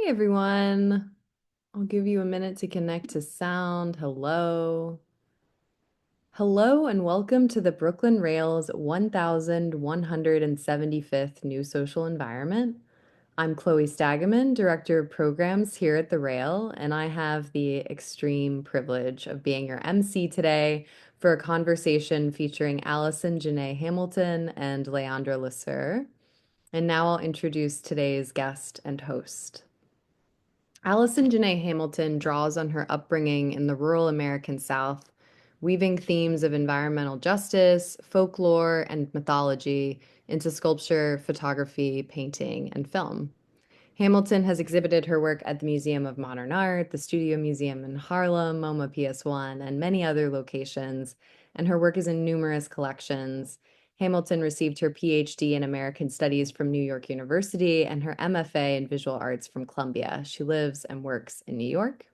Hey everyone. I'll give you a minute to connect to sound. Hello. Hello and welcome to the Brooklyn Rail's 1175th New Social Environment. I'm Chloe Stagaman, Director of Programs here at the Rail, and I have the extreme privilege of being your MC today for a conversation featuring Allison Janae Hamilton and Leandra LeSeur. And now I'll introduce today's guest and host. Allison Janae Hamilton draws on her upbringing in the rural American South, weaving themes of environmental justice, folklore, and mythology into sculpture, photography, painting, and film. Hamilton has exhibited her work at the Museum of Modern Art, the Studio Museum in Harlem, MoMA PS1, and many other locations, and her work is in numerous collections. Hamilton received her PhD in American Studies from New York University and her MFA in Visual Arts from Columbia. She lives and works in New York.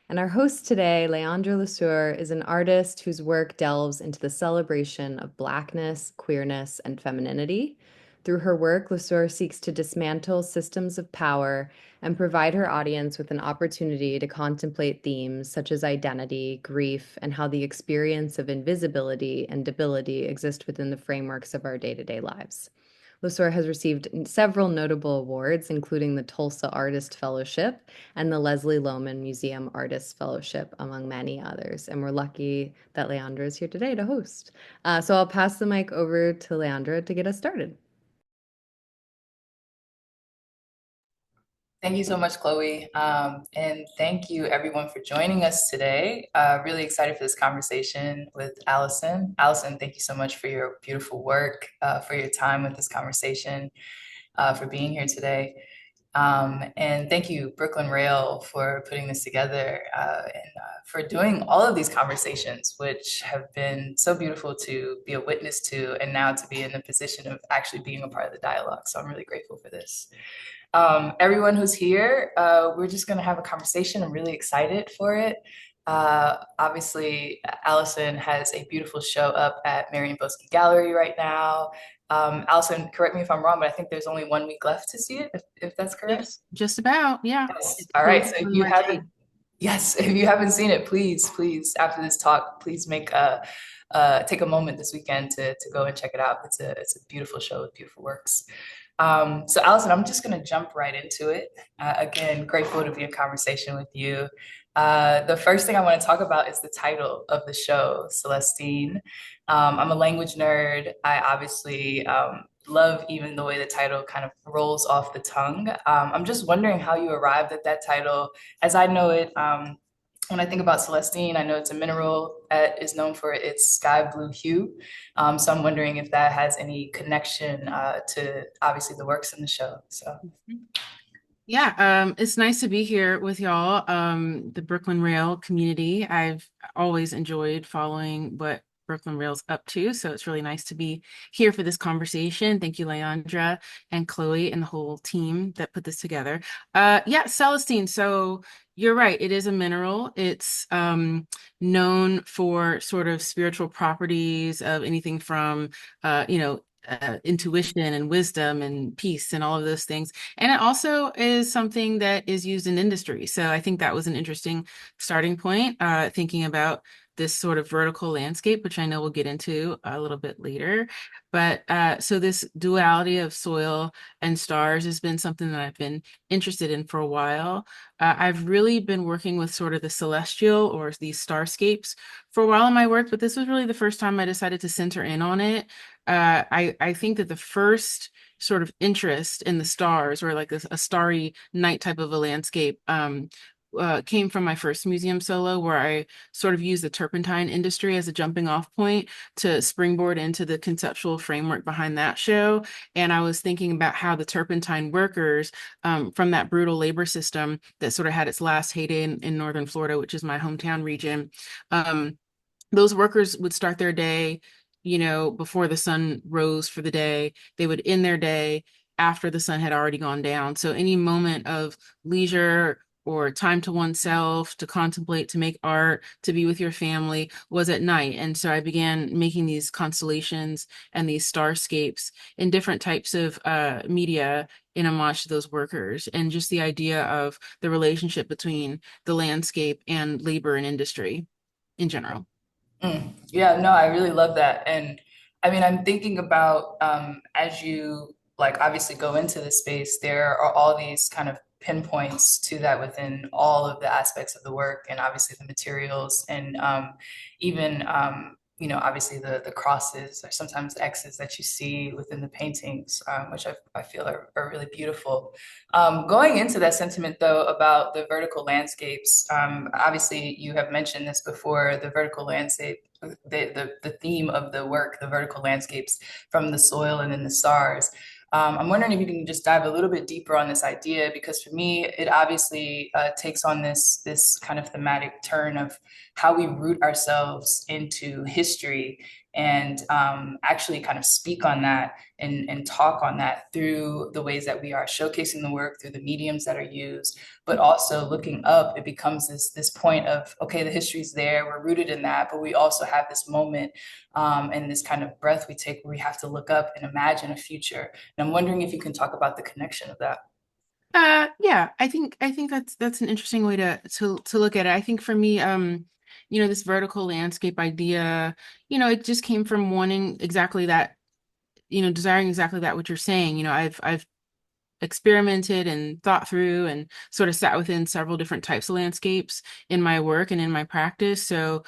And our host today, Leandra LeSeur, is an artist whose work delves into the celebration of Blackness, queerness, and femininity. Through her work, LeSeur seeks to dismantle systems of power and provide her audience with an opportunity to contemplate themes such as identity, grief, and how the experience of invisibility and debility exist within the frameworks of our day-to-day lives. LeSeur has received several notable awards, including the Tulsa Artist Fellowship and the Leslie Lohman Museum Artist Fellowship, among many others. And we're lucky that Leandra is here today to host. So I'll pass the mic over to Leandra to get us started. Thank you so much, Chloe. And thank you everyone for joining us today. Really excited for this conversation with Allison. Allison, thank you so much for your beautiful work, for your time with this conversation, for being here today. And thank you, Brooklyn Rail, for putting this together and for doing all of these conversations, which have been so beautiful to be a witness to, and now to be in the position of actually being a part of the dialogue. So I'm really grateful for this. Everyone who's here, we're just going to have a conversation. I'm really excited for it. Obviously, Allison has a beautiful show up at Marion Bosky Gallery right now. Allison, correct me if I'm wrong, but I think there's only 1 week left to see it, if that's correct. Yes, just about. Yeah. Yes. It's All right. So posted if on you my page. haven't, yes, if you haven't seen it, please, after this talk, please take a moment this weekend to go and check it out. It's a beautiful show with beautiful works. So Allison, I'm just going to jump right into it. Again, grateful to be in conversation with you. The first thing I want to talk about is the title of the show, Celestine. I'm a language nerd. I obviously love even the way the title kind of rolls off the tongue. I'm just wondering how you arrived at that title. As I know it, when I think about Celestine, I know it's a mineral that is known for its sky blue hue. So I'm wondering if that has any connection to obviously the works in the show. So Yeah, it's nice to be here with y'all. The Brooklyn Rail community. I've always enjoyed following what Brooklyn Rail's up to, so it's really nice to be here for this conversation. Thank you, Leandra and Chloe and the whole team that put this together. Yeah, Celestine. So you're right, it is a mineral. It's known for sort of spiritual properties of anything from intuition and wisdom and peace and all of those things. And it also is something that is used in industry. So I think that was an interesting starting point, thinking about this sort of vertical landscape, which I know we'll get into a little bit later. But so this duality of soil and stars has been something that I've been interested in for a while. I've really been working with sort of the celestial or these starscapes for a while in my work, but this was really the first time I decided to center in on it. I think that the first sort of interest in the stars or like a starry night type of a landscape came from my first museum solo, where I sort of used the turpentine industry as a jumping off point to springboard into the conceptual framework behind that show. And I was thinking about how the turpentine workers from that brutal labor system that sort of had its last heyday in Northern Florida, which is my hometown region. Those workers would start their day, before the sun rose for the day. They would end their day after the sun had already gone down. So any moment of leisure or time to oneself, to contemplate, to make art, to be with your family was at night. And so I began making these constellations and these starscapes in different types of media in homage to those workers, and just the idea of the relationship between the landscape and labor and industry in general. Yeah, no, I really love that. And I mean, I'm thinking about as you like obviously go into the space, there are all these kind of pinpoints to that within all of the aspects of the work and obviously the materials and even obviously the crosses or sometimes X's that you see within the paintings, which I feel are really beautiful. Going into that sentiment, though, about the vertical landscapes, obviously you have mentioned this before, the vertical landscape, the theme of the work, the vertical landscapes from the soil and then the stars. I'm wondering if you can just dive a little bit deeper on this idea, because for me, it obviously takes on this kind of thematic turn of how we root ourselves into history and actually kind of speak on that and talk on that through the ways that we are showcasing the work, through the mediums that are used, but also looking up, it becomes this point of, okay, the history's there, we're rooted in that, but we also have this moment and this kind of breath we take where we have to look up and imagine a future. And I'm wondering if you can talk about the connection of that. Yeah, I think that's an interesting way to look at it. I think for me, this vertical landscape idea, it just came from wanting exactly that, desiring exactly that what you're saying. I've experimented and thought through and sort of sat within several different types of landscapes in my work and in my practice. So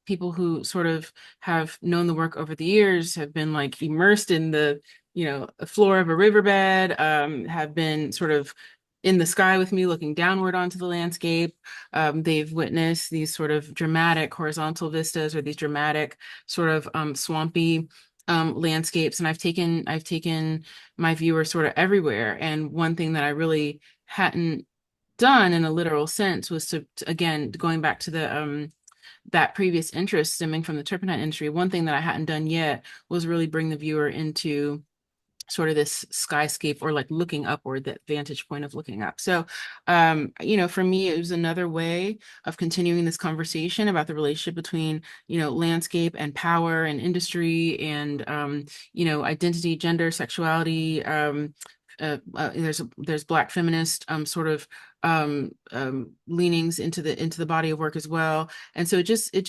people who sort of have known the work over the years have been like immersed in the floor of a riverbed, have been sort of in the sky with me looking downward onto the landscape. They've witnessed these sort of dramatic horizontal vistas or these dramatic sort of swampy landscapes, and I've taken my viewer sort of everywhere. And one thing that I really hadn't done in a literal sense was again, going back to the that previous interest stemming from the turpentine industry, one thing that I hadn't done yet was really bring the viewer into sort of this skyscape, or like looking upward, that vantage point of looking up. So for me, it was another way of continuing this conversation about the relationship between landscape and power and industry and identity, gender, sexuality. There's Black feminist sort of leanings into the body of work as well. And so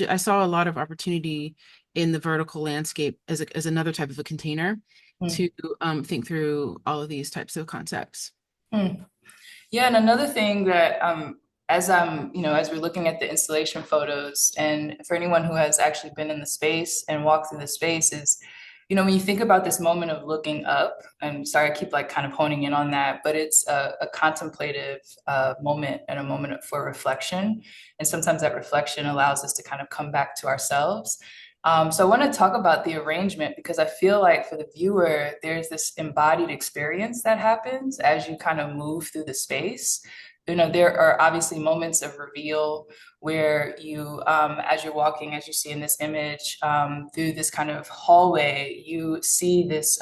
I saw a lot of opportunity in the vertical landscape as another type of a container Mm. to think through all of these types of concepts. Mm. Yeah, and another thing that as we're looking at the installation photos, and for anyone who has actually been in the space and walked through the space is, when you think about this moment of looking up, I'm sorry, I keep like kind of honing in on that, but it's a contemplative moment and a moment for reflection. And sometimes that reflection allows us to kind of come back to ourselves. So I want to talk about the arrangement because I feel like for the viewer, there's this embodied experience that happens as you kind of move through the space. There are obviously moments of reveal where you, as you're walking, as you see in this image, through this kind of hallway, you see this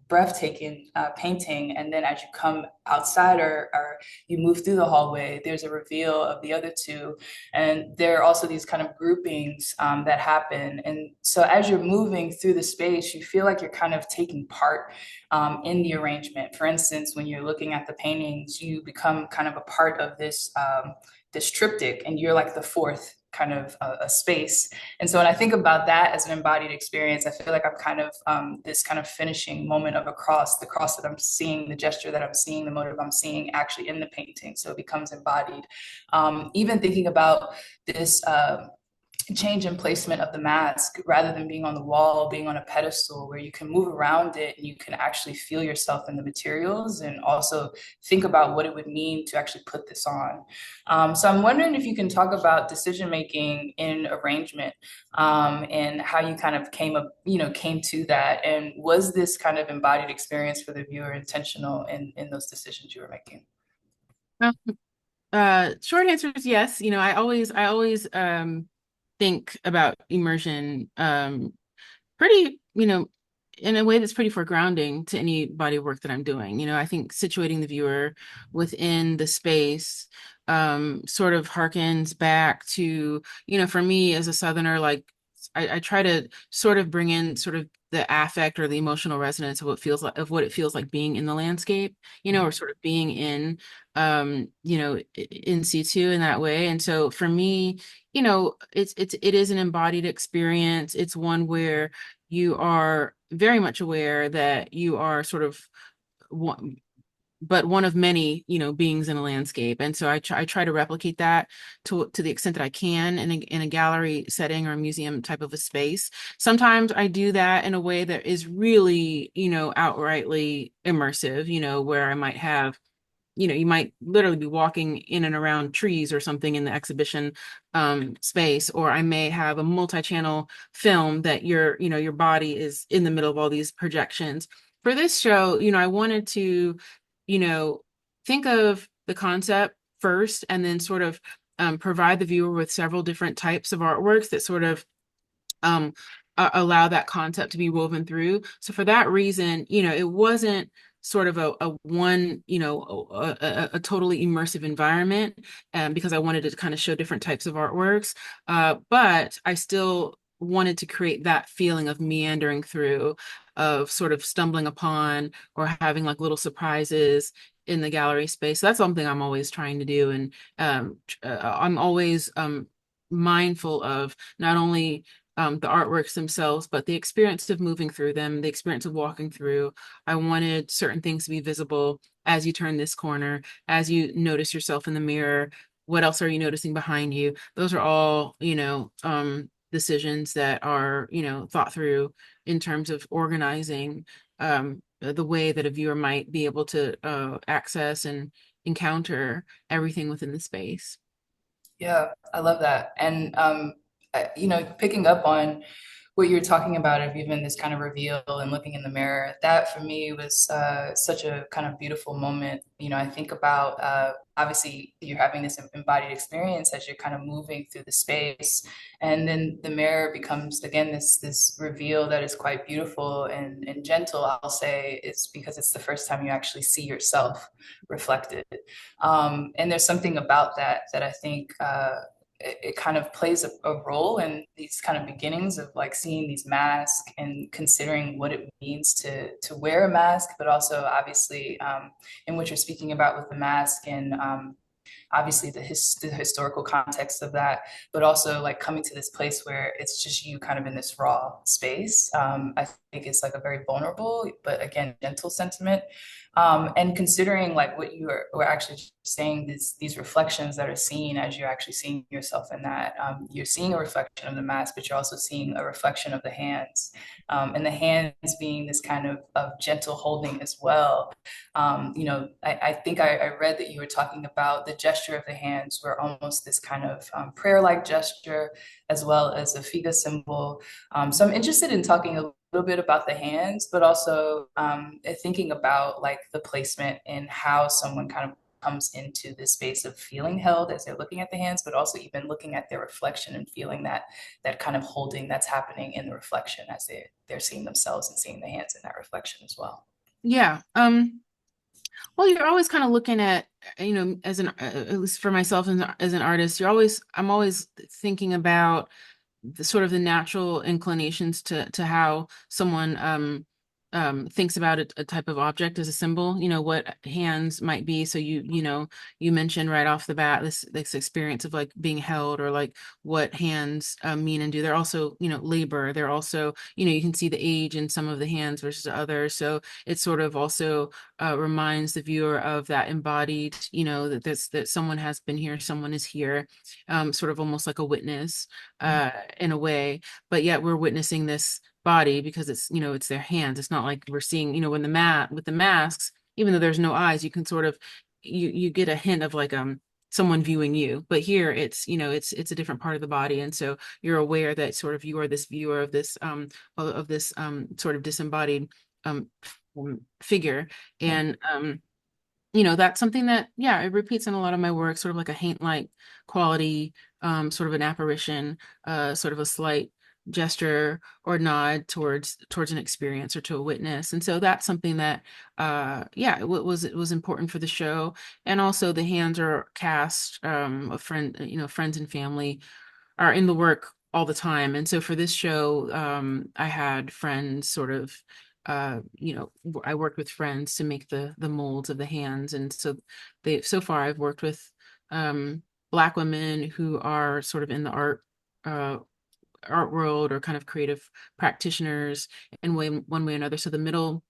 breathtaking painting. And then as you come outside or you move through the hallway, there's a reveal of the other two. And there are also these kind of groupings that happen. And so as you're moving through the space, you feel like you're kind of taking part in the arrangement. For instance, when you're looking at the paintings, you become kind of a part of this triptych, and you're like the fourth kind of a space. And so when I think about that as an embodied experience, I feel like I'm kind of this kind of finishing moment of a cross, the cross that I'm seeing, the gesture that I'm seeing, the motive I'm seeing actually in the painting. So it becomes embodied. Even thinking about this change in placement of the mask, rather than being on the wall, being on a pedestal where you can move around it and you can actually feel yourself in the materials and also think about what it would mean to actually put this on. So I'm wondering if you can talk about decision making in arrangement and how you kind of came to that, and was this kind of embodied experience for the viewer intentional in those decisions you were making? Um, Short answer is yes. I always think about immersion pretty, in a way that's pretty foregrounding to any body of work that I'm doing. I think situating the viewer within the space sort of harkens back to, for me as a Southerner, like I try to sort of bring in sort of the affect or the emotional resonance of what it feels like being in the landscape, or sort of being in situ in that way. And so for me, it is an embodied experience. It's one where you are very much aware that you are sort of one, but one of many, beings in a landscape. And so I try to replicate that to the extent that I can in a gallery setting or a museum type of a space. Sometimes I do that in a way that is really, outrightly immersive, where I might have, you might literally be walking in and around trees or something in the exhibition space, or I may have a multi-channel film that your body is in the middle of all these projections. For this show, I wanted to, think of the concept first and then sort of provide the viewer with several different types of artworks that sort of um, allow that concept to be woven through. So for that reason, it wasn't sort of a one, a totally immersive environment, because I wanted to kind of show different types of artworks. But I still wanted to create that feeling of meandering through, of sort of stumbling upon or having like little surprises in the gallery space. So that's something I'm always trying to do. And I'm always mindful of not only the artworks themselves, but the experience of moving through them, the experience of walking through. I wanted certain things to be visible as you turn this corner, as you notice yourself in the mirror. What else are you noticing behind you? Those are all, decisions that are, thought through in terms of organizing the way that a viewer might be able to access and encounter everything within the space. Yeah, I love that. And picking up on what you're talking about of even this kind of reveal and looking in the mirror, that for me was such a kind of beautiful moment. I think about obviously you're having this embodied experience as you're kind of moving through the space, and then the mirror becomes again this reveal that is quite beautiful and gentle. I'll say it's because it's the first time you actually see yourself reflected, and there's something about that I think. It kind of plays a role in these kind of beginnings of like seeing these masks and considering what it means to wear a mask, but also obviously in what you're speaking about with the mask and obviously the historical context of that, but also like coming to this place where it's just you kind of in this raw space. I think it's like a very vulnerable, but again, gentle sentiment. And considering like what were actually saying, these reflections that are seen as you're actually seeing yourself in that, you're seeing a reflection of the mask, but you're also seeing a reflection of the hands, and the hands being this kind of gentle holding as well. I think I read that you were talking about the gesture of the hands were almost this kind of prayer-like gesture, as well as a figa symbol. So I'm interested in talking a little bit about the hands, but also thinking about like the placement and how someone kind of comes into this space of feeling held as they're looking at the hands, but also even looking at their reflection and feeling that kind of holding that's happening in the reflection as they're seeing themselves and seeing the hands in that reflection as well. Yeah. Well, you're always kind of looking at, as at least for myself as an artist, I'm always thinking about the sort of the natural inclinations to how someone thinks about a type of object as a symbol, what hands might be. So you mentioned right off the bat this experience of like being held, or like what hands mean and do. They're also, labor. They're also, you can see the age in some of the hands versus others. So it sort of also reminds the viewer of that embodied, that someone has been here, someone is here, sort of almost like a witness in a way, but yet we're witnessing this body because it's their hands. It's not like we're seeing, when with the masks, even though there's no eyes, you can sort of you get a hint of like someone viewing you. But here it's a different part of the body. And so you're aware that sort of you are this viewer of this sort of disembodied um figure. And that's something that, yeah, it repeats in a lot of my work, sort of like a haint-like quality, sort of an apparition, sort of a slight gesture or nod towards an experience or to a witness. And so that's something that yeah, it was important for the show. And also the hands are cast of friends and family are in the work all the time. And so for this show, I had friends sort of, I worked with friends to make the molds of the hands. And so so far I've worked with Black women who are sort of in the uh, art world or kind of creative practitioners in one way or another. So the middle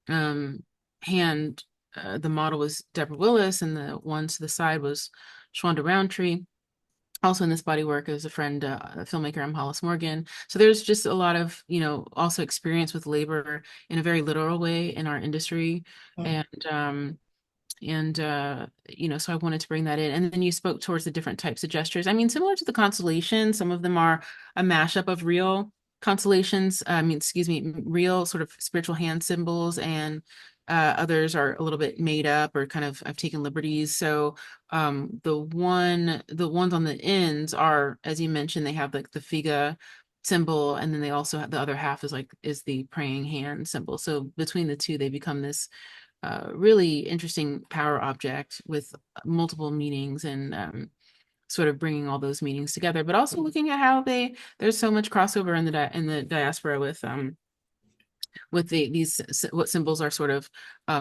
um, hand, the model was Deborah Willis, and the one to the side was Shonda Roundtree. Also in this body work is a friend, a filmmaker, I'm Hollis Morgan. So there's just a lot of, also experience with labor in a very literal way in our industry. Mm. And so I wanted to bring that in. And then you spoke towards the different types of gestures. I mean, similar to the constellation, some of them are a mashup of real constellations, excuse me, real sort of spiritual hand symbols, and others are a little bit made up or kind of I've taken liberties. So the ones on the ends are, as you mentioned, they have like the figa symbol, and then they also have the other half is the praying hand symbol. So between the two, they become this really interesting power object with multiple meanings, and sort of bringing all those meanings together, but also looking at how there's so much crossover in in the diaspora with these what symbols are sort of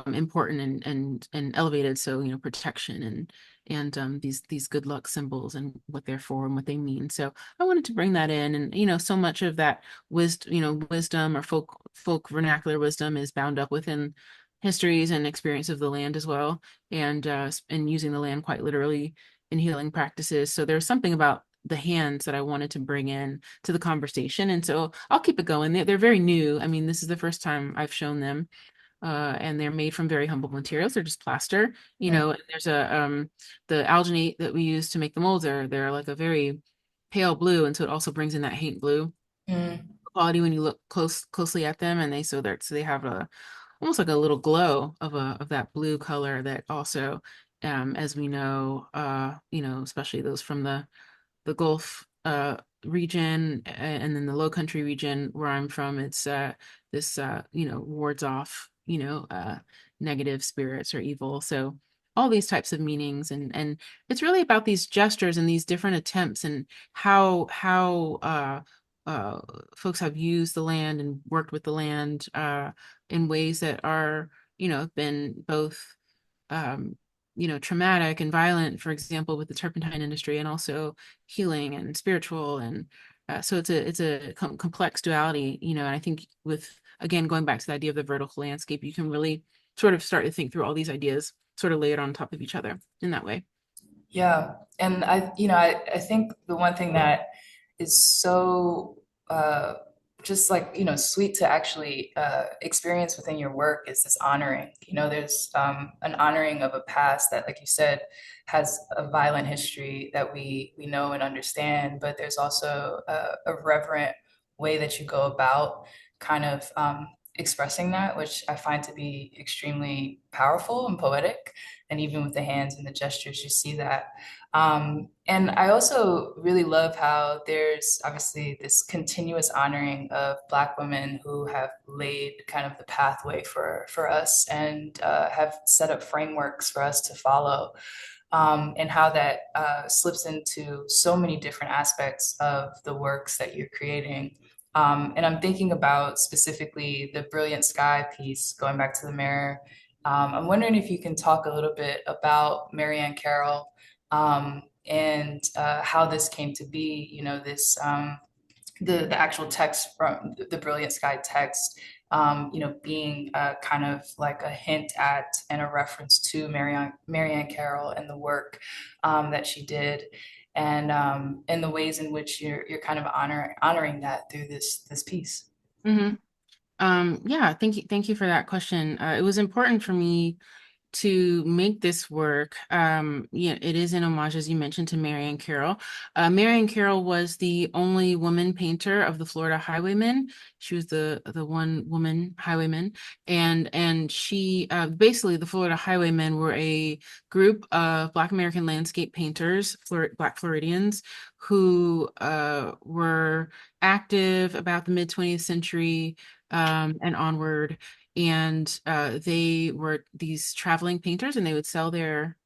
important and elevated. So protection and these good luck symbols and what they're for and what they mean. So I wanted to bring that in, and so much of that wisdom or folk vernacular wisdom is bound up within histories and experience of the land as well, and using the land quite literally in healing practices. So there's something about the hands that I wanted to bring in to the conversation. And so I'll keep it going. They're very new. I mean, this is the first time I've shown them. And they're made from very humble materials. They're just plaster, Mm. and there's the alginate that we use to make the molds they're like a very pale blue. And so it also brings in that haint blue Mm. quality when you look closely at them. And so they have a almost like a little glow of that blue color that also, as we know, especially those from the Gulf region, and then the Low Country region where I'm from, it's this wards off negative spirits or evil. So all these types of meanings, and it's really about these gestures and these different attempts, and how uh, folks have used the land and worked with the land in ways that are have been both um, traumatic and violent, for example, with the turpentine industry, and also healing and spiritual. And so it's a complex duality, and I think with, again, going back to the idea of the vertical landscape, you can really sort of start to think through all these ideas, sort of layered on top of each other in that way. Yeah. And I think the one thing that is so uh, just like, sweet to actually experience within your work is this honoring. There's an honoring of a past that, like you said, has a violent history that we know and understand, but there's also a reverent way that you go about kind of expressing that, which I find to be extremely powerful and poetic. And even with the hands and the gestures, you see that. And I also really love how there's obviously this continuous honoring of Black women who have laid kind of the pathway for us, and have set up frameworks for us to follow, and how that slips into so many different aspects of the works that you're creating. And I'm thinking about specifically the Brilliant Sky piece, going back to the mirror. I'm wondering if you can talk a little bit about Marianne Carroll, and how this came to be, this the actual text from the Brilliant Sky text, being kind of like a hint at and a reference to Marianne Carroll and the work that she did, and the ways in which you're kind of honoring that through this piece. Hmm. Yeah, thank you for that question. It was important for me to make this work, yeah, it is an homage, as you mentioned, to Marion Carroll. Marion Carroll was the only woman painter of the Florida Highwaymen. She was the one woman highwayman, and she basically the Florida Highwaymen were a group of Black American landscape painters, Black Floridians, who were active about the mid 20th century and onward, and they were these traveling painters, and they would sell their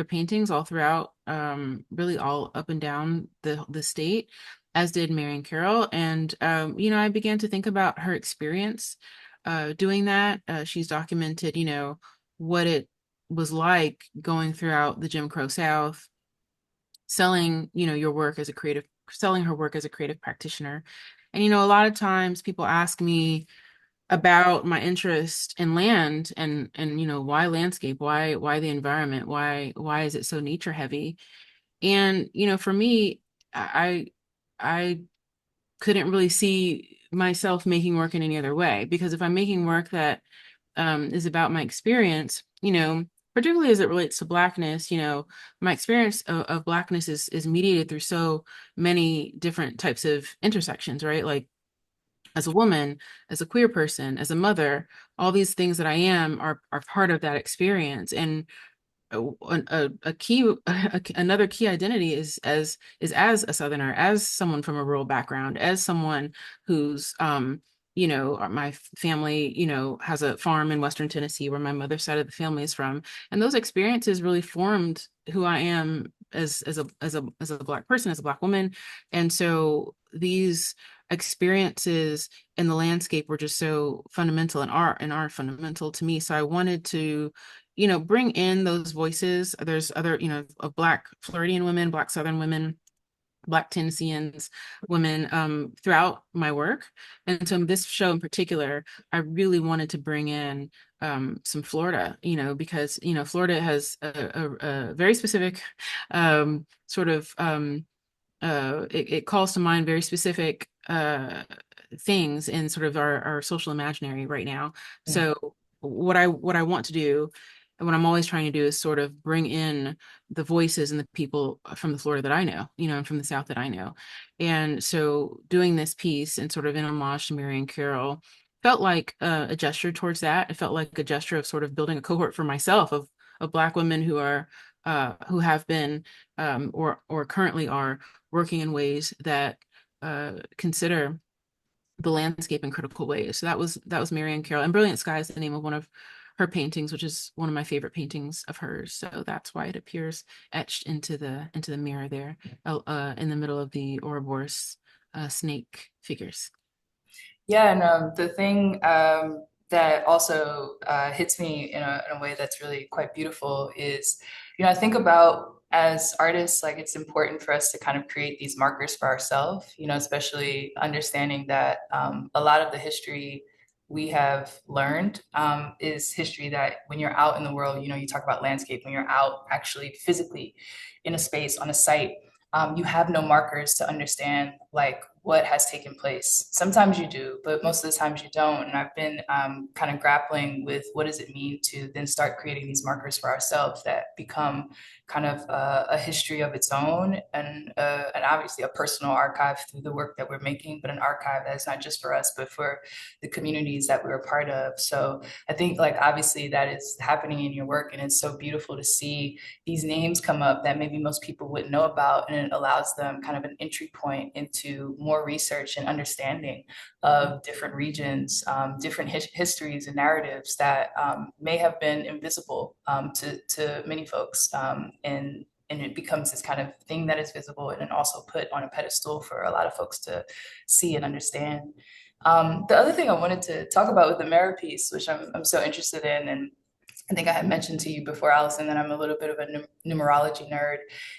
paintings all throughout, really all up and down the state, as did Marion Carroll. And I began to think about her experience doing that. She's documented, what it was like going throughout the Jim Crow South, selling, your work as a creative, selling her work as a creative practitioner. And a lot of times people ask me about my interest in land, and why landscape, why the environment, why is it so nature heavy? And for me, I couldn't really see myself making work in any other way, because if I'm making work that is about my experience, particularly as it relates to Blackness, my experience of Blackness is mediated through so many different types of intersections, right? Like, as a woman, as a queer person, as a mother, all these things that I am are part of that experience. And a key another key identity is as a Southerner, as someone from a rural background, as someone who's my family has a farm in Western Tennessee, where my mother's side of the family is from, and those experiences really formed who I am as a Black person, as a Black woman. And so these experiences in the landscape were just so fundamental, and are fundamental to me. So I wanted to bring in those voices. There's other, of Black Floridian women, Black Southern women, Black Tennesseans, women, throughout my work. And so in this show in particular, I really wanted to bring in some Florida, because, Florida has a very specific sort of, it calls to mind very specific things in sort of our social imaginary right now. So what I want to do, and what I'm always trying to do, is sort of bring in the voices and the people from the Florida that I know, and from the South that I know. And so doing this piece, and sort of in homage to Marion Carroll, felt like a gesture towards that. It felt like a gesture of sort of building a cohort for myself of Black women who have been, or currently are working in ways that consider the landscape in critical ways. So that was Marion Carroll, and Brilliant Sky is the name of one of her paintings, which is one of my favorite paintings of hers. So that's why it appears etched into the mirror there, in the middle of the Ouroboros snake figures. Yeah, and the thing that also hits me in a way that's really quite beautiful is, I think about as artists, like it's important for us to kind of create these markers for ourselves, especially understanding that a lot of the history we have learned is history that when you're out in the world, you talk about landscape, when you're out actually physically in a space, on a site, you have no markers to understand like what has taken place. Sometimes you do, but most of the times you don't. And I've been kind of grappling with what does it mean to then start creating these markers for ourselves that become kind of a history of its own, and obviously a personal archive through the work that we're making, but an archive that's not just for us, but for the communities that we're a part of. So I think like obviously that is happening in your work, and it's so beautiful to see these names come up that maybe most people wouldn't know about, and it allows them kind of an entry point into more research and understanding of different regions, different histories and narratives that may have been invisible to many folks, and it becomes this kind of thing that is visible and then also put on a pedestal for a lot of folks to see and understand. The other thing I wanted to talk about with the mirror piece, which I'm so interested in, and I think I had mentioned to you before, Allison, that I'm a little bit of a numerology nerd,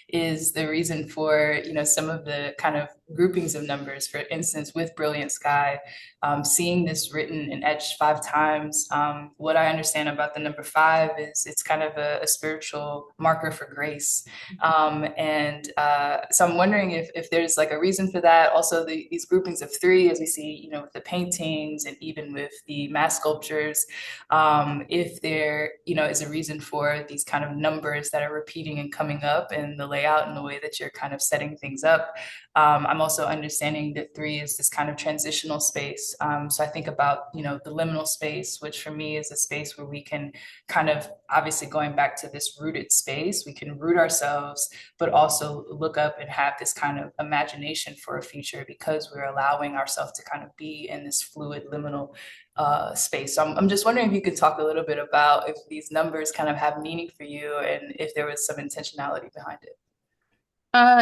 is the reason for, some of the kind of groupings of numbers. For instance, with Brilliant Sky, seeing this written and etched 5 times, what I understand about the number 5 is it's kind of a spiritual marker for grace. So I'm wondering if there's like a reason for that. Also, these groupings of 3, as we see, with the paintings and even with the mass sculptures, if there is a reason for these kind of numbers that are repeating and coming up in the layout and the way that you're kind of setting things up. I'm also understanding that three is this kind of transitional space. So I think about, the liminal space, which for me is a space where we can kind of, obviously going back to this rooted space, we can root ourselves, but also look up and have this kind of imagination for a future because we're allowing ourselves to kind of be in this fluid liminal space. So I'm just wondering if you could talk a little bit about if these numbers kind of have meaning for you and if there was some intentionality behind it.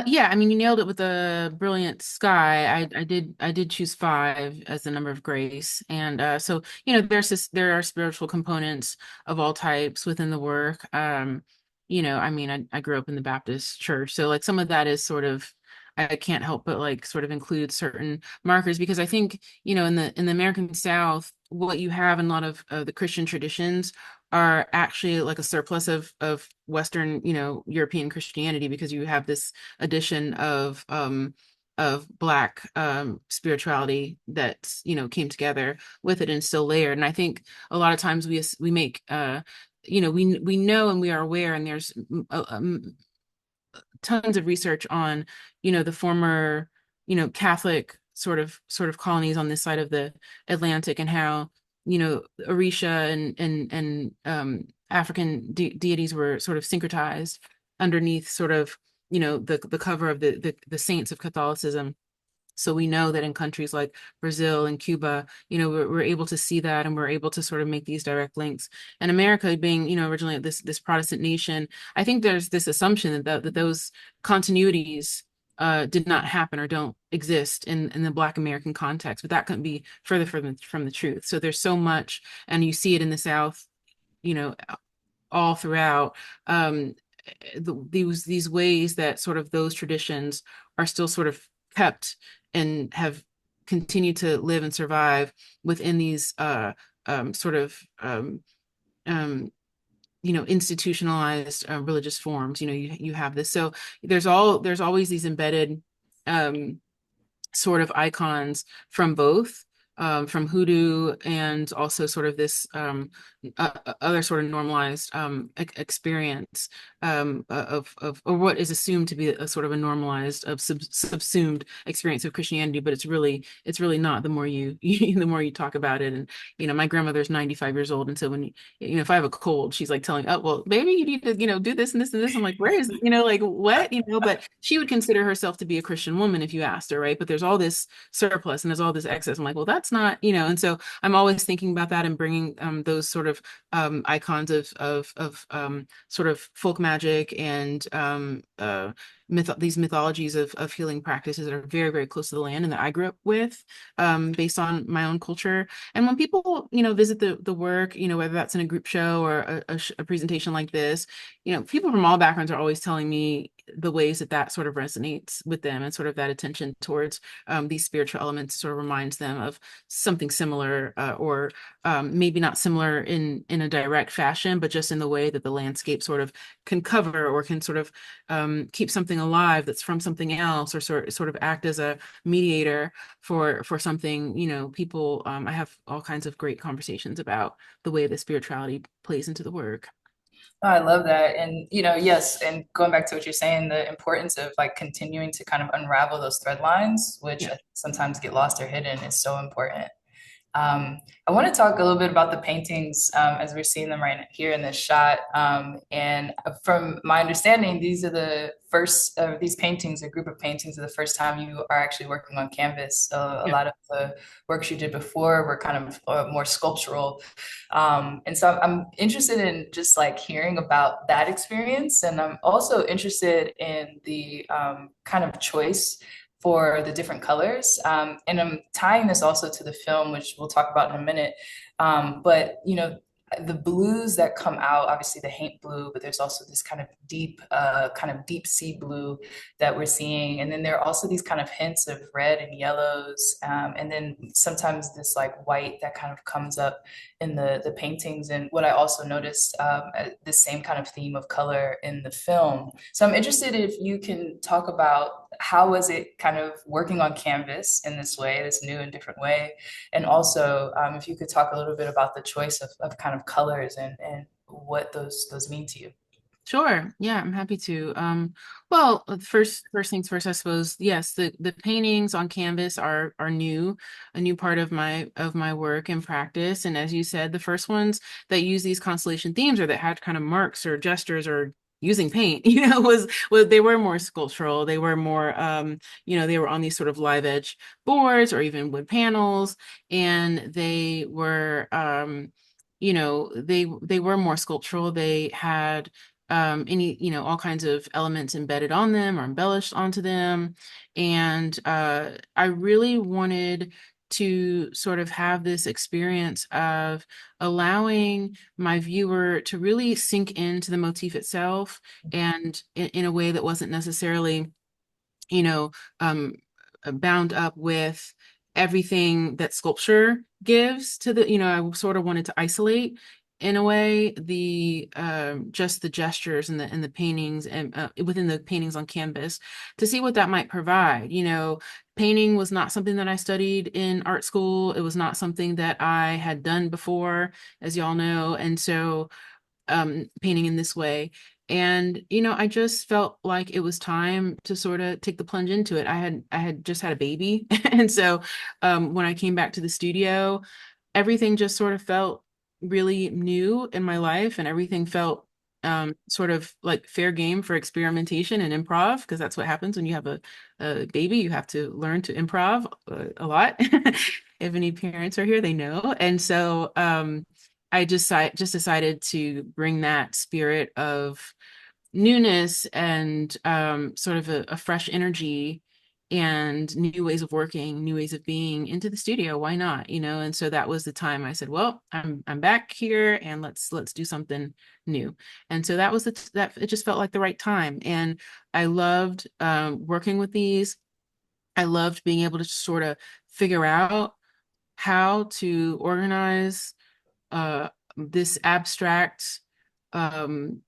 Yeah, I mean, you nailed it with the brilliant sky. I did choose five as the number of grace, and so there are spiritual components of all types within the work. I mean, I grew up in the Baptist church, so like some of that is sort of I can't help but like sort of include certain markers because I think in the American South, what you have in a lot of the Christian traditions are actually like a surplus of Western, European Christianity because you have this addition of Black spirituality that came together with it and still layered. And I think a lot of times we make we know and we are aware, and there's tons of research on the former Catholic sort of colonies on this side of the Atlantic and how Orisha and African deities were sort of syncretized underneath sort of the cover of the saints of Catholicism. So we know that in countries like Brazil and Cuba, we're able to see that, and we're able to sort of make these direct links. And America being, originally this Protestant nation, I think there's this assumption that those continuities did not happen or don't exist in the Black American context, but that couldn't be further from the truth. So there's so much, and you see it in the South, you know, all throughout. These ways that sort of those traditions are still sort of kept and have continued to live and survive within these sort of institutionalized religious forms. You have this. So there's always these embedded sort of icons from both. From hoodoo and also sort of this other sort of normalized experience of or what is assumed to be a sort of a normalized subsumed experience of Christianity, but it's really not. The more the more you talk about it, and my grandmother's 95 years old, and so when if I have a cold, she's like telling, oh well, baby, you need to do this and this and this. I'm like, where is like what but she would consider herself to be a Christian woman if you asked her, right? But there's all this surplus and there's all this excess. I'm like, well, that's not, and so I'm always thinking about that and bringing those sort of icons of sort of folk magic and these mythologies of healing practices that are very, very close to the land and that I grew up with, based on my own culture. And when people, visit the work, whether that's in a group show or a presentation like this, people from all backgrounds are always telling me the ways that sort of resonates with them, and sort of that attention towards these spiritual elements sort of reminds them of something similar, or maybe not similar in a direct fashion, but just in the way that the landscape sort of can cover or can sort of keep something alive that's from something else, or sort of act as a mediator for something. People, I have all kinds of great conversations about the way the spirituality plays into the work. Oh, I love that. And, yes, and going back to what you're saying, the importance of like continuing to kind of unravel those thread lines, which Yeah. sometimes get lost or hidden, is so important. I want to talk a little bit about the paintings, as we're seeing them right here in this shot. And from my understanding, these are the first of these paintings, a group of paintings, are the first time you are actually working on canvas. So a Yeah. lot of the works you did before were kind of more sculptural. And so I'm interested in just like hearing about that experience. And I'm also interested in the kind of choice for the different colors. And I'm tying this also to the film, which we'll talk about in a minute. But the blues that come out, obviously the haint blue, but there's also this kind of deep sea blue that we're seeing. And then there are also these kind of hints of red and yellows. And then sometimes this like white that kind of comes up in the paintings. And what I also noticed, the same kind of theme of color in the film. So I'm interested if you can talk about how was it kind of working on canvas in this way, this new and different way, and also if you could talk a little bit about the choice of kind of colors and what those mean to you. Sure. Yeah, I'm happy to. Well, first things first, I suppose. Yes, the paintings on canvas are new, a new part of my work and practice. And as you said, the first ones that use these constellation themes or that had kind of marks or gestures or using paint, was they were more sculptural. They were more, they were on these sort of live edge boards or even wood panels, and they were, they were more sculptural. They had all kinds of elements embedded on them or embellished onto them. And I really wanted to sort of have this experience of allowing my viewer to really sink into the motif itself, and in a way that wasn't necessarily, you know, um, bound up with everything that sculpture gives to I sort of wanted to isolate in a way the just the gestures and the paintings and within the paintings on canvas to see what that might provide. Painting was not something that I studied in art school. It was not something that I had done before, as y'all know. And so painting in this way. And, I just felt like it was time to sort of take the plunge into it. I had just had a baby. And so when I came back to the studio, everything just sort of felt really new in my life, and everything felt sort of like fair game for experimentation and improv, because that's what happens when you have a baby. You have to learn to improv a lot. If any parents are here, they know. And so I just decided to bring that spirit of newness and sort of a fresh energy and new ways of working, new ways of being into the studio. Why not? And so that was the time I said, well, I'm back here, and let's do something new. And so that was that it just felt like the right time. And I loved working with these. I loved being able to sort of figure out how to organize uh, this abstract um,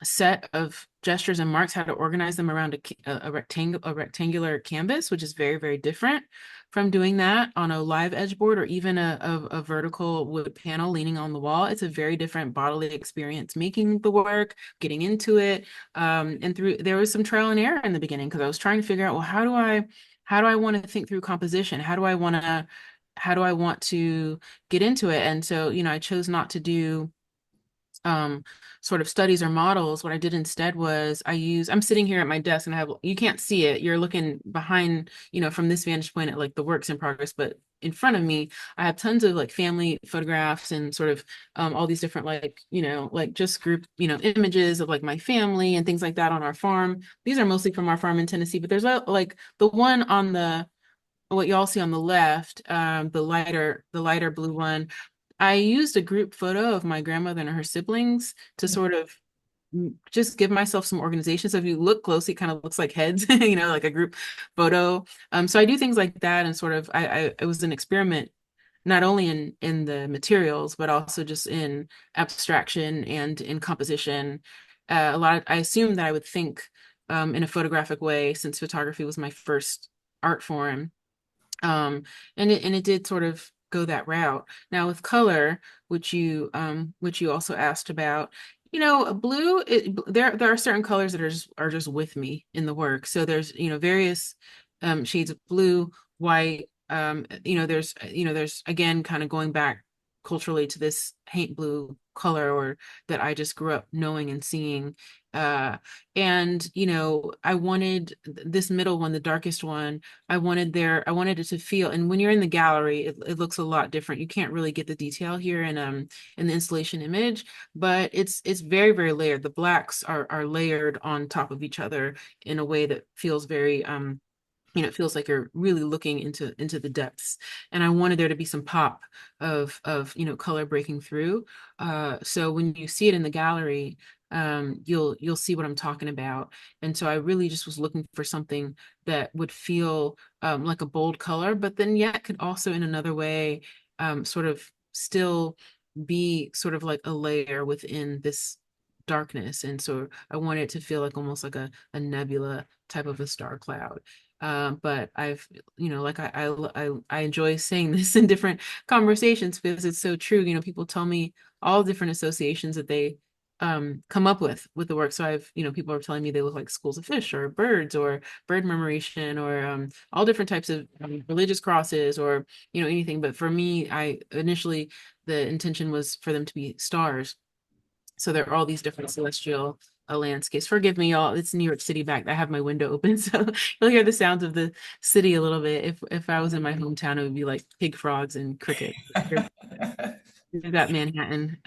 set of gestures and marks, how to organize them around a rectangular canvas, which is very, very different from doing that on a live edge board or even a vertical wood panel leaning on the wall. It's a very different bodily experience making the work, getting into it. And there was some trial and error in the beginning, because I was trying to figure out, well, how do I want to think through composition? How do I want to get into it? And so, I chose not to do um sort of studies or models. What I did instead was I'm sitting here at my desk, and you can't see it. You're looking behind, from this vantage point at like the works in progress, but in front of me, I have tons of like family photographs and sort of all these different like just group, images of like my family and things like that on our farm. These are mostly from our farm in Tennessee, but there's like the one on what you all see on the left, the lighter blue one. I used a group photo of my grandmother and her siblings to sort of just give myself some organization. So if you look closely, it kind of looks like heads, like a group photo. So I do things like that, and sort of it was an experiment, not only in the materials, but also just in abstraction and in composition. I assumed that I would think in a photographic way, since photography was my first art form. And it did sort of go that route. Now with color, which you also asked about, blue, there are certain colors that are just with me in the work. So there's, various shades of blue, white, there's again kind of going back culturally to this paint blue color, or that I just grew up knowing and seeing. And I wanted this middle one, the darkest one, I wanted it to feel, and when you're in the gallery, it looks a lot different. You can't really get the detail here in the installation image, but it's very, very layered. The blacks are layered on top of each other in a way that feels very it feels like you're really looking into the depths. And I wanted there to be some pop of color breaking through. So when you see it in the gallery, you'll see what I'm talking about. And so I really just was looking for something that would feel like a bold color, but then yet could also in another way sort of still be sort of like a layer within this darkness. And so I wanted it to feel like almost like a nebula type of a star cloud. But I've, like I enjoy saying this in different conversations, because it's so true. People tell me all different associations that they come up with the work. So I've, people are telling me they look like schools of fish or birds or bird murmuration or all different types of religious crosses or, anything. But for me, I initially, the intention was for them to be stars. So there are all these different celestial landscapes. Forgive me, y'all. It's New York City back. I have my window open, so you'll hear the sounds of the city a little bit. If I was in my hometown, it would be like pig frogs and cricket. We've got Manhattan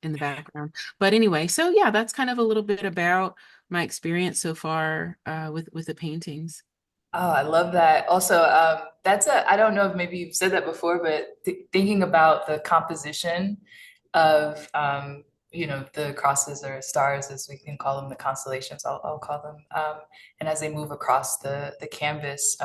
in the background. But anyway, so yeah, that's kind of a little bit about my experience so far with the paintings. Oh, I love that. Also, I don't know if maybe you've said that before, but thinking about the composition of, the crosses or stars, as we can call them, the constellations, I'll call them. And as they move across the canvas,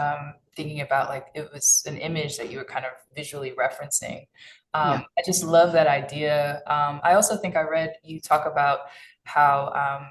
thinking about like it was an image that you were kind of visually referencing. Yeah. I just love that idea. I also think I read you talk about how,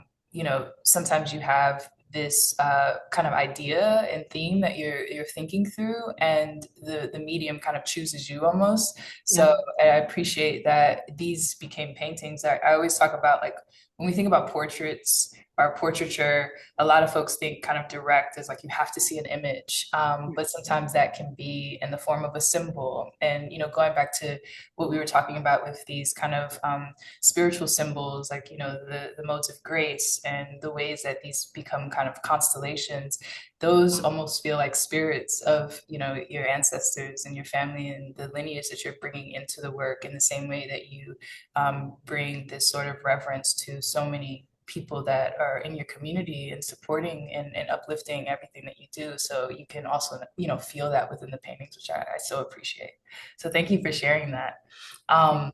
sometimes you have this kind of idea and theme that you're thinking through, and the medium kind of chooses you almost. Yeah. So I appreciate that these became paintings. I always talk about like when we think about portraits or portraiture, a lot of folks think kind of direct as like you have to see an image, but sometimes that can be in the form of a symbol. And going back to what we were talking about with these kind of spiritual symbols, like the modes of grace and the ways that these become kind of constellations, those almost feel like spirits of your ancestors and your family and the lineage that you're bringing into the work, in the same way that you bring this sort of reverence to so many people that are in your community and supporting and uplifting everything that you do. So you can also feel that within the paintings, which I so appreciate. So thank you for sharing that. um,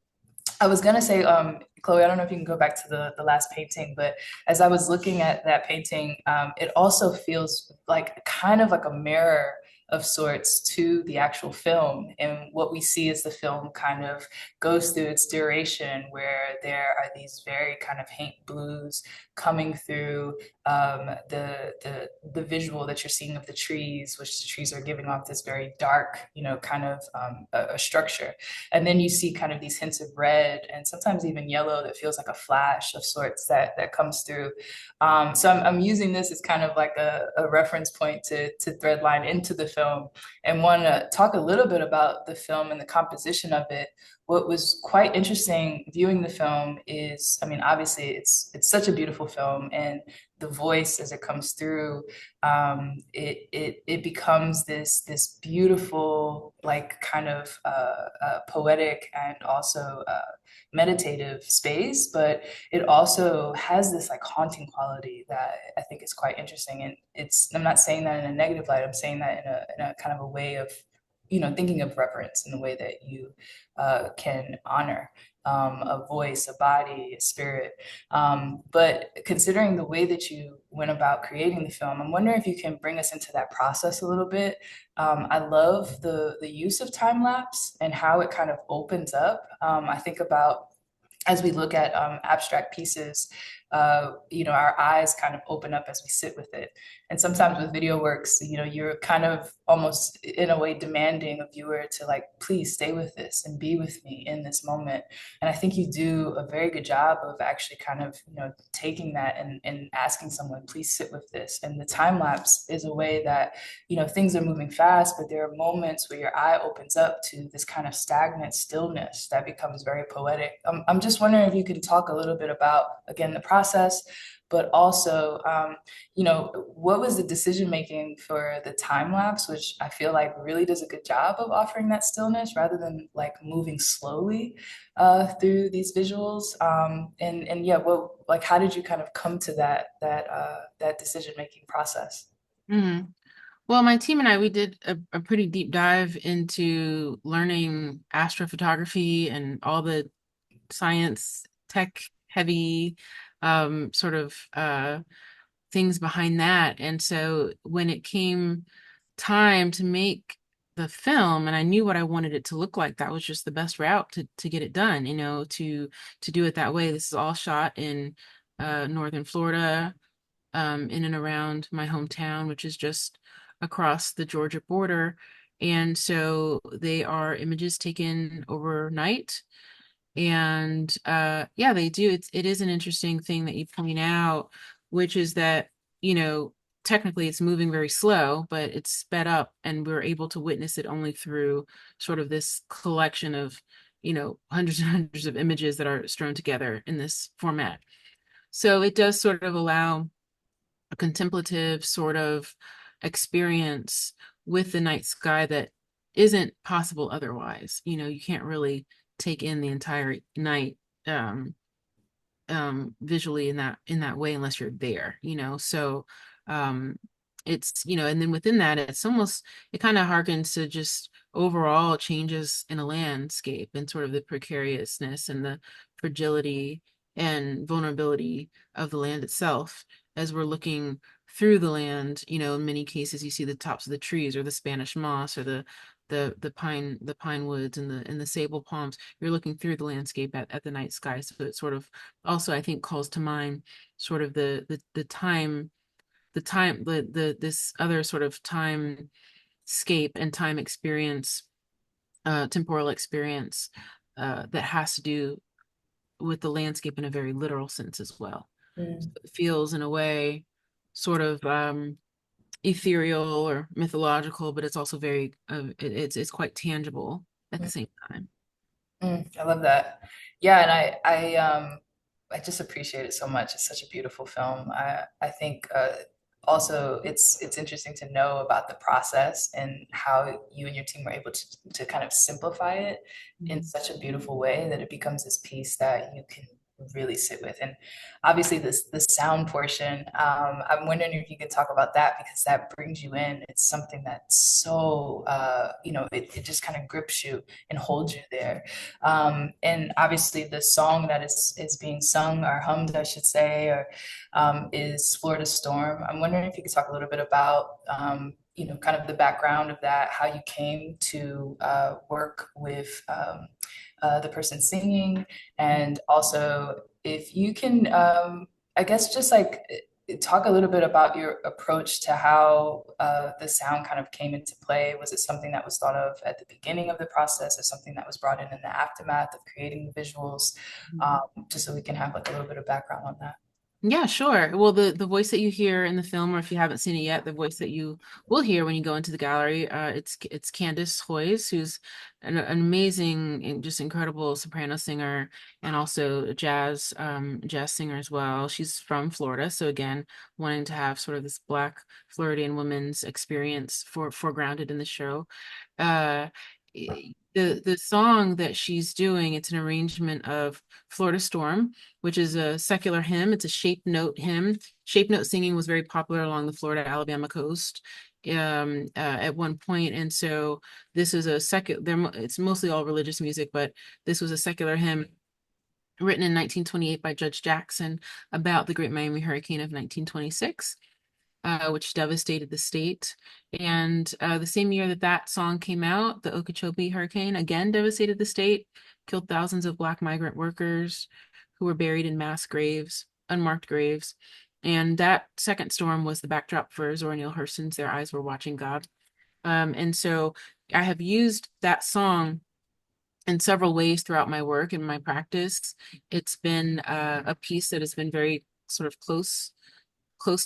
I was gonna say, Chloe, I don't know if you can go back to the last painting, but as I was looking at that painting, it also feels like kind of like a mirror of sorts to the actual film. And what we see as the film kind of goes through its duration, where there are these very kind of faint blues coming through the visual that you're seeing of the trees, which the trees are giving off this very dark, kind of a structure. And then you see kind of these hints of red and sometimes even yellow that feels like a flash of sorts that comes through. So I'm using this as kind of like a reference point to thread line into the film, and want to talk a little bit about the film and the composition of it. What was quite interesting viewing the film is, I mean, obviously it's such a beautiful film, and the voice as it comes through, it becomes this beautiful, like kind of poetic and also meditative space, but it also has this like haunting quality that I think is quite interesting. And I'm not saying that in a negative light. I'm saying that in a kind of a way of thinking of reverence in the way that you can honor a voice, a body, a spirit. But considering the way that you went about creating the film, I'm wondering if you can bring us into that process a little bit. I love the use of time lapse and how it kind of opens up. I think about as we look at abstract pieces, our eyes kind of open up as we sit with it. And sometimes with video works, you're kind of almost in a way demanding a viewer to like, please stay with this and be with me in this moment. And I think you do a very good job of actually kind of, taking that and asking someone, please sit with this. And the time lapse is a way that, things are moving fast, but there are moments where your eye opens up to this kind of stagnant stillness that becomes very poetic. I'm just wondering if you could talk a little bit about, again, the process, but also, what was the decision making for the time lapse, which I feel like really does a good job of offering that stillness rather than like moving slowly through these visuals. And yeah, like how did you kind of come to that decision making process? Mhm. Well, my team and I, we did a pretty deep dive into learning astrophotography and all the science, tech heavy sort of things behind that. And so when it came time to make the film and I knew what I wanted it to look like, that was just the best route to get it done, to do it that way. This is all shot in northern Florida, in and around my hometown, which is just across the Georgia border. And so they are images taken overnight. And yeah, they do. It is an interesting thing that you point out, which is that, you know, technically it's moving very slow, but it's sped up, and we're able to witness it only through sort of this collection of, you know, hundreds and hundreds of images that are strewn together in this format. So it does sort of allow a contemplative sort of experience with the night sky that isn't possible otherwise. You know, you can't really take in the entire night um, visually in that way unless you're there. You know, so um, it's, you know, and then within that, it's almost, it kind of harkens to just overall changes in a landscape and sort of the precariousness and the fragility and vulnerability of the land itself as we're looking through the land. You know, in many cases you see the tops of the trees or the Spanish moss or the pine woods and the sable palms. You're looking through the landscape at the night sky. So it sort of also, I think, calls to mind sort of the this other sort of time scape and time experience, temporal experience, that has to do with the landscape in a very literal sense as well. So Mm, it feels in a way sort of ethereal or mythological, but it's also very it's quite tangible at the mm, same time. I love that. Yeah, and I just appreciate it so much. It's such a beautiful film. I think also it's interesting to know about the process and how you and your team were able to kind of simplify it in Mhm. such a beautiful way that it becomes this piece that you can really sit with. And obviously this the sound portion, I'm wondering if you could talk about that because that brings you in. It's something that's so you know, it just kind of grips you and holds you there. And obviously, the song that is being sung or hummed, I should say, or is Florida Storm. I'm wondering if you could talk a little bit about, you know, kind of the background of that, how you came to work with the person singing, and also if you can, I guess, just like talk a little bit about your approach to how the sound kind of came into play. Was it something that was thought of at the beginning of the process, or something that was brought in the aftermath of creating the visuals? Just so we can have like a little bit of background on that. Yeah, sure. Well, the voice that you hear in the film, or if you haven't seen it yet, the voice that you will hear when you go into the gallery, it's Candace Hoyes, who's an amazing and just incredible soprano singer and also a jazz singer as well. She's from Florida, so again, wanting to have sort of this Black Floridian woman's experience foregrounded in the show. Uh, the song that she's doing, it's an arrangement of Florida Storm, which is a secular hymn. It's a shape note hymn. Shape note singing was very popular along the Florida Alabama coast at one point, and so this is a secular. It's mostly all religious music, but this was a secular hymn written in 1928 by Judge Jackson about the Great Miami Hurricane of 1926. Which devastated the state. And the same year that that song came out, the Okeechobee hurricane again devastated the state, killed thousands of Black migrant workers who were buried in mass graves, unmarked graves. And that second storm was the backdrop for Zora Neale Hurston's Their Eyes Were Watching God. And so I have used that song in several ways throughout my work and my practice. It's been a piece that has been very sort of close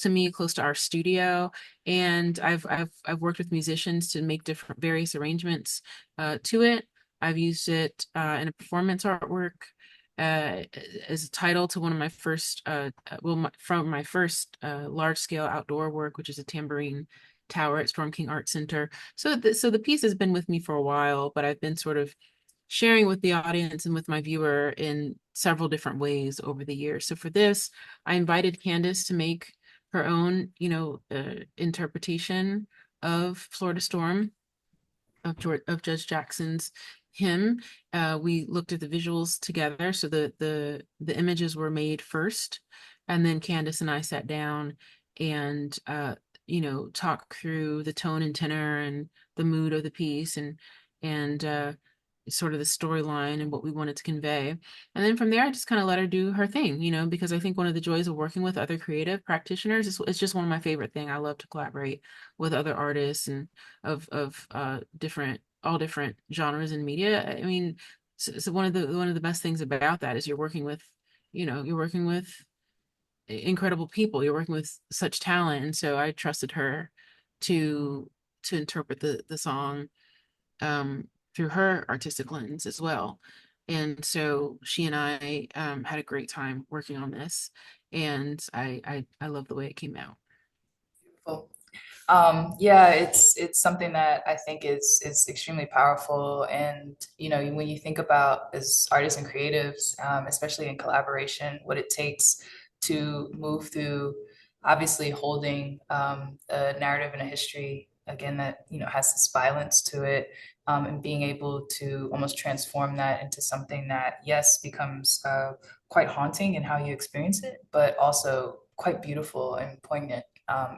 to me, close to our studio, and I've worked with musicians to make different various arrangements to it. I've used it in a performance artwork uh, as a title to one of my first, from my first large scale outdoor work, which is a tambourine tower at Storm King Art Center. So the piece has been with me for a while, but I've been sort of sharing with the audience and with my viewer in several different ways over the years. So for this, I invited Candace to make her own, you know, interpretation of Florida Storm of Judge Jackson's hymn. We looked at the visuals together, so the images were made first, and then Candace and I sat down and you know, talk through the tone and tenor and the mood of the piece and sort of the storyline and what we wanted to convey. And then from there, I just kind of let her do her thing, you know, because I think one of the joys of working with other creative practitioners is it's just one of my favorite things. I love to collaborate with other artists and of different all different genres in media. I mean, so one of the best things about that is you're working with incredible people. You're working with such talent, and so I trusted her to interpret the song through her artistic lens as well. And so she and I had a great time working on this, and I love the way it came out. Beautiful. Yeah, it's something that I think is extremely powerful. And when you think about as artists and creatives, especially in collaboration, what it takes to move through, obviously holding a narrative and a history again that has this violence to it, and being able to almost transform that into something that yes becomes quite haunting in how you experience it, but also quite beautiful and poignant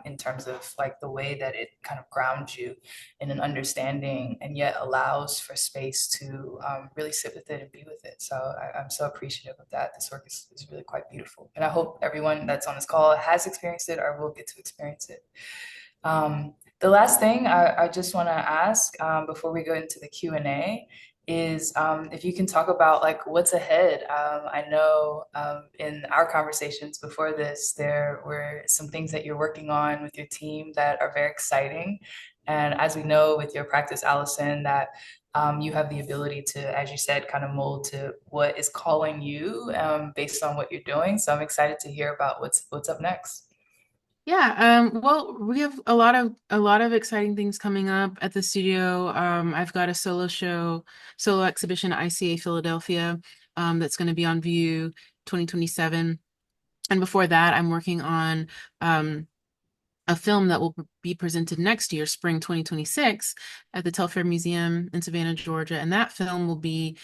in terms of like the way that it kind of grounds you in an understanding and yet allows for space to really sit with it and be with it. So I'm so appreciative of that. This work is really quite beautiful. And I hope everyone that's on this call has experienced it or will get to experience it. The last thing I just want to ask before we go into the Q&A is if you can talk about like what's ahead. I know in our conversations before this, there were some things that you're working on with your team that are very exciting. And as we know with your practice, Allison, that you have the ability to, as you said, kind of mold to what is calling you based on what you're doing. So I'm excited to hear about what's up next. Yeah, well, we have a lot of exciting things coming up at the studio. I've got a solo exhibition at ICA Philadelphia, that's going to be on view 2027. And before that, I'm working on a film that will be presented next year, spring 2026, at the Telfair Museum in Savannah, Georgia. And that film will be,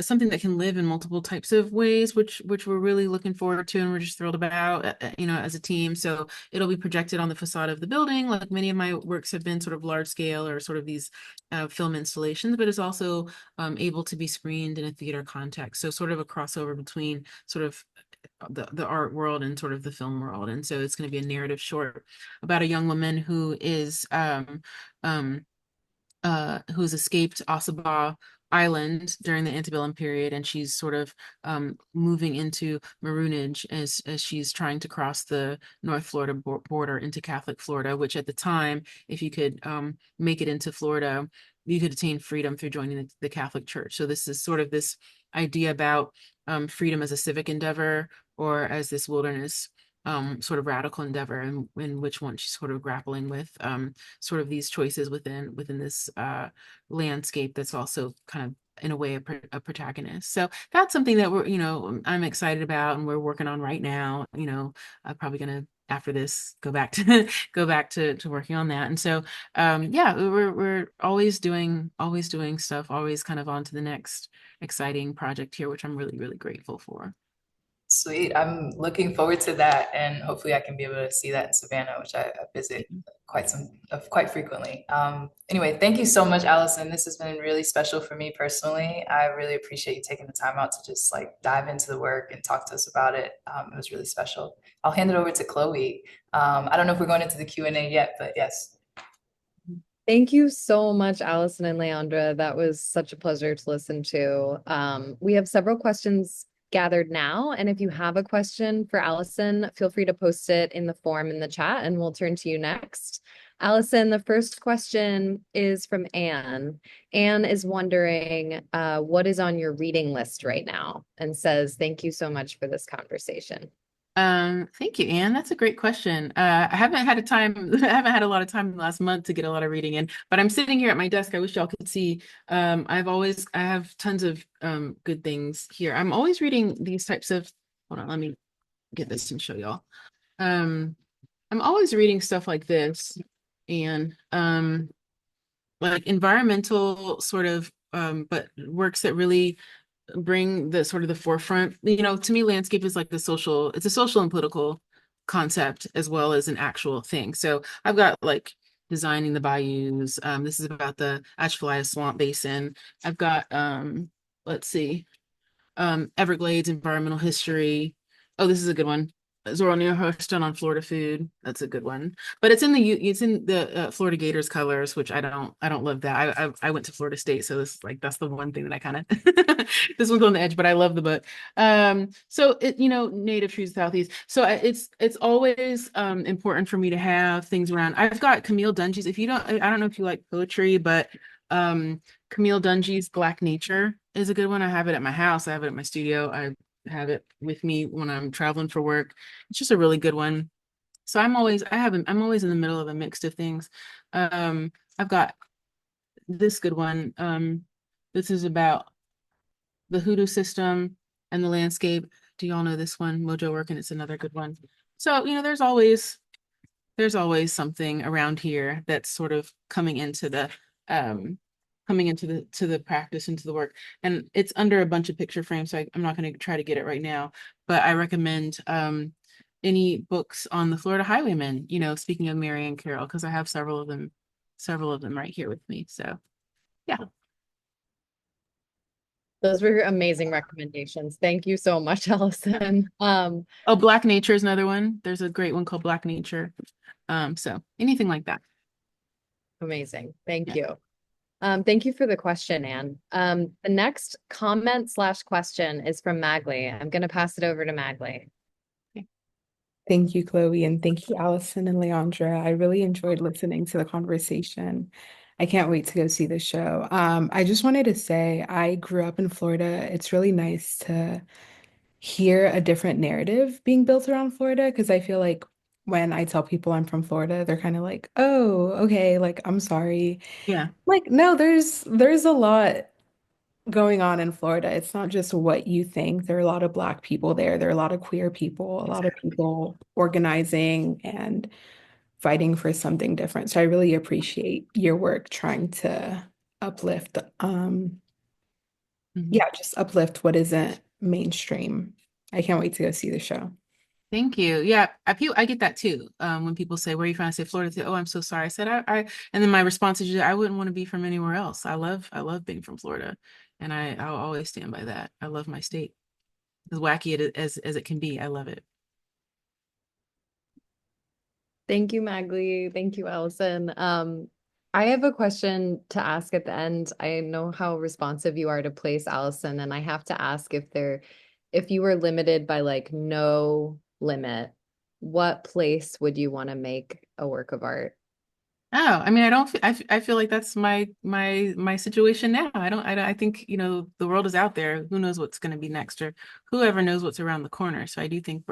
something that can live in multiple types of ways, which we're really looking forward to, and we're just thrilled about, as a team. So it'll be projected on the facade of the building, like many of my works have been sort of large scale or sort of these film installations, but it's also able to be screened in a theater context. So sort of a crossover between sort of the art world and sort of the film world. And so it's going to be a narrative short about a young woman who's escaped Ossabaw Island during the antebellum period, and she's sort of moving into Maroonage as she's trying to cross the North Florida border into Catholic Florida, which at the time, if you could make it into Florida, you could attain freedom through joining the Catholic Church. So this is sort of this idea about freedom as a civic endeavor or as this wilderness sort of radical endeavor, in which one she's sort of grappling with sort of these choices within this landscape that's also kind of in a way a protagonist. So that's something that I'm excited about and we're working on right now. I'm probably gonna after this go back to working on that. And so yeah, we're always doing stuff, always kind of on to the next exciting project here, which I'm really, really grateful for. Sweet. I'm looking forward to that, and hopefully I can be able to see that in Savannah, which I visit quite frequently. Anyway, thank you so much, Allison. This has been really special for me personally. I really appreciate you taking the time out to just like dive into the work and talk to us about it. It was really special. I'll hand it over to Chloe. I don't know if we're going into the Q&A yet, but yes. Thank you so much, Allison and Leandra. That was such a pleasure to listen to. We have several questions gathered now, and if you have a question for Allison, feel free to post it in the form in the chat, and we'll turn to you next. Allison, the first question is from Anne. Anne is wondering what is on your reading list right now, and says, thank you so much for this conversation. Thank you, Anne. That's a great question. I haven't had a time, I haven't had a lot of time in the last month to get a lot of reading in, but I'm sitting here at my desk. I wish y'all could see. I have tons of good things here. I'm always reading these types of, hold on, let me get this and show y'all. I'm always reading stuff like this and like environmental sort of, but works that really bring the sort of the forefront. To me, landscape is like it's a social and political concept as well as an actual thing. So I've got like designing the bayous. This is about the Atchafalaya Swamp Basin. I've got let's see, Everglades environmental history. Oh, this is a good one. Zora Neale Hurston on Florida food. That's a good one. But it's in the Florida Gators colors, which I don't love that. I went to Florida State, so this like that's the one thing that I kind of this one's on the edge, but I love the book. So it native trees southeast. So it's always important for me to have things around. I've got Camille Dungy's. If you don't, I don't know if you like poetry, but Camille Dungy's Black Nature is a good one. I have it at my house. I have it at my studio. I have it with me when I'm traveling for work. It's just a really good one. So I'm always in the middle of a mix of things. I've got this good one. This is about the hoodoo system and the landscape. Do y'all know this one? Mojo Work, and it's another good one. So, there's always something around here that's sort of um coming into the practice, into the work. And it's under a bunch of picture frames, so I'm not going to try to get it right now, but I recommend any books on the Florida Highwaymen, speaking of Marianne Carroll, because I have several of them right here with me. So yeah. Those were amazing recommendations. Thank you so much, Allison. Oh, Black Nature is another one. There's a great one called Black Nature. So anything like that. Amazing. Thank Yeah. you. Thank you for the question, Anne. The next comment/question is from Magli. I'm going to pass it over to Magli. Thank you, Chloe, and thank you, Allison and Leandra. I really enjoyed listening to the conversation. I can't wait to go see the show. I just wanted to say I grew up in Florida. It's really nice to hear a different narrative being built around Florida because I feel like when I tell people I'm from Florida, they're kind of like, "Oh, okay, like I'm sorry." Yeah. Like, no, there's a lot going on in Florida. It's not just what you think. There are a lot of Black people there. There are a lot of queer people, a lot of Exactly. people organizing and fighting for something different. So I really appreciate your work trying to uplift, Mhm. yeah, just uplift what isn't mainstream. I can't wait to go see the show. Thank you. Yeah, I get that too. When people say, "Where are you from?" I say Florida. They say, "Oh, I'm so sorry." I said, and then my response is, "I wouldn't want to be from anywhere else. I love being from Florida, and I'll always stand by that. I love my state, as wacky as it can be. I love it." Thank you, Magli. Thank you, Allison. I have a question to ask at the end. I know how responsive you are to place, Allison, and I have to ask if you were limited by like no limit, what place would you want to make a work of art? Oh, I mean, I don't. I feel like that's my situation now. I think the world is out there. Who knows what's going to be next, or whoever knows what's around the corner. So I do think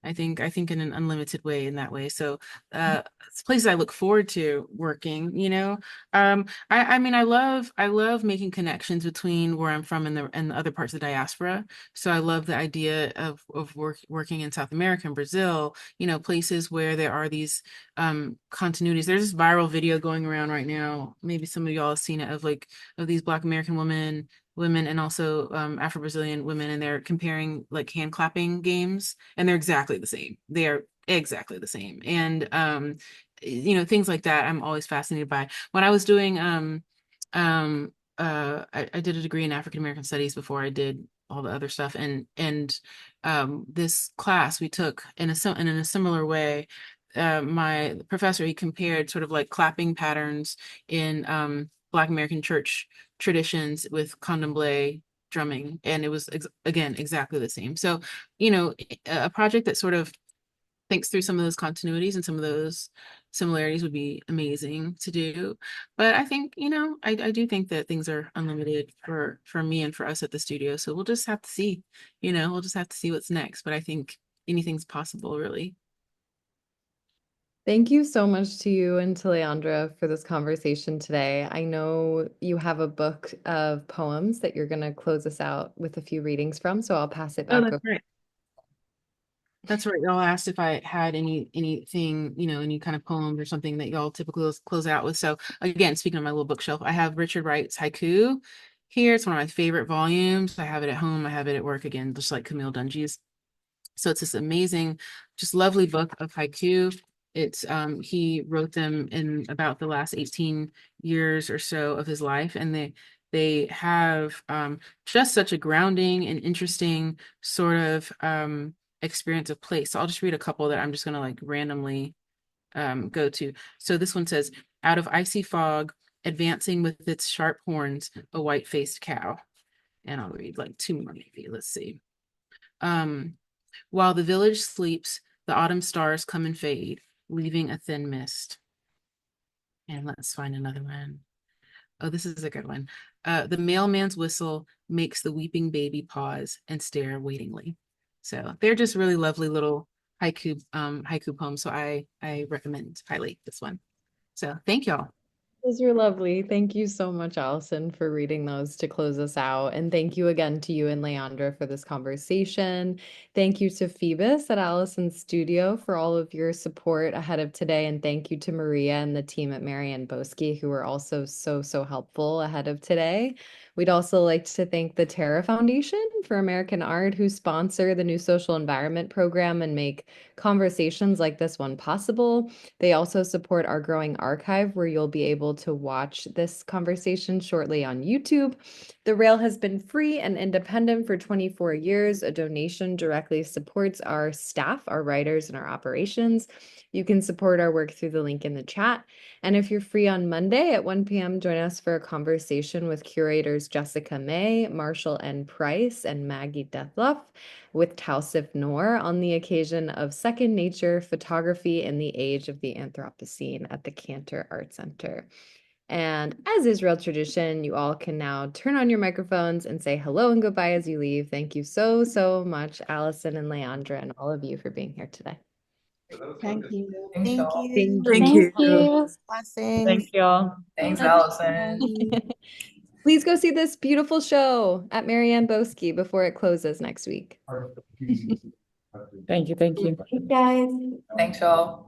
I think in an unlimited way in that way. So it's places I look forward to working. I mean, I love making connections between where I'm from and the other parts of the diaspora. So I love the idea of working in South America and Brazil. Places where there are these continuities. There's this viral video going around right now. Maybe some of y'all have seen it of these Black American women and also Afro-Brazilian women, and they're comparing like hand clapping games, and they're exactly the same. They are exactly the same. And things like that I'm always fascinated by. When I was doing I did a degree in African American studies before I did all the other stuff, and this class we took in a similar way. My professor, he compared sort of like clapping patterns in Black American church traditions with candomblé drumming, and it was again exactly the same. So a project that sort of thinks through some of those continuities and some of those similarities would be amazing to do. But I think I do think that things are unlimited for me and for us at the studio, so we'll just have to see. We'll just have to see what's next, but I think anything's possible, really. Thank you so much to you and to Leandra for this conversation today. I know you have a book of poems that you're going to close us out with a few readings from, so I'll pass it Oh, back that's over. right. That's right. Y'all asked if I had anything, any kind of poems or something that y'all typically close out with. So again, speaking of my little bookshelf, I have Richard Wright's haiku here. It's one of my favorite volumes. I have it at home. I have it at work again, just like Camille Dungy's. So it's this amazing, just lovely book of haiku. It's he wrote them in about the last 18 years or so of his life, and they have just such a grounding and interesting sort of experience of place. So I'll just read a couple that I'm just going to like randomly go to. So this one says, out of icy fog, advancing with its sharp horns, a white-faced cow. And I'll read like two more maybe. Let's see. While the village sleeps, the autumn stars come and fade, leaving a thin mist. And let's find another one. Oh, this is a good one. The mailman's whistle makes the weeping baby pause and stare waitingly. So they're just really lovely little haiku poems. So I recommend highly this one. So thank y'all. Those are lovely. Thank you so much, Allison, for reading those to close us out. And thank you again to you and Leandra for this conversation. Thank you to Phoebus at Allison's studio for all of your support ahead of today. And thank you to Maria and the team at Marianne Boski, who were also so helpful ahead of today. We'd also like to thank the Terra Foundation for American Art, who sponsor the New Social Environment Program and make conversations like this one possible. They also support our growing archive, where you'll be able to watch this conversation shortly on YouTube. The Rail has been free and independent for 24 years. A donation directly supports our staff, our writers, and our operations. You can support our work through the link in the chat. And if you're free on Monday at 1 p.m., join us for a conversation with curators Jessica May, Marshall N. Price, and Maggie Deathloff with Tausif Noor on the occasion of Second Nature Photography in the Age of the Anthropocene at the Cantor Art Center. And as is real tradition, you all can now turn on your microphones and say hello and goodbye as you leave. Thank you so much, Allison and Leandra, and all of you for being here today. Thank you. Thanks, Thank y'all. you. Thank you. Blessings. Thank you all. Thanks, Allison. Please go see this beautiful show at Marianne Boski before it closes next week. Thank you. Thanks, guys. Thanks, y'all.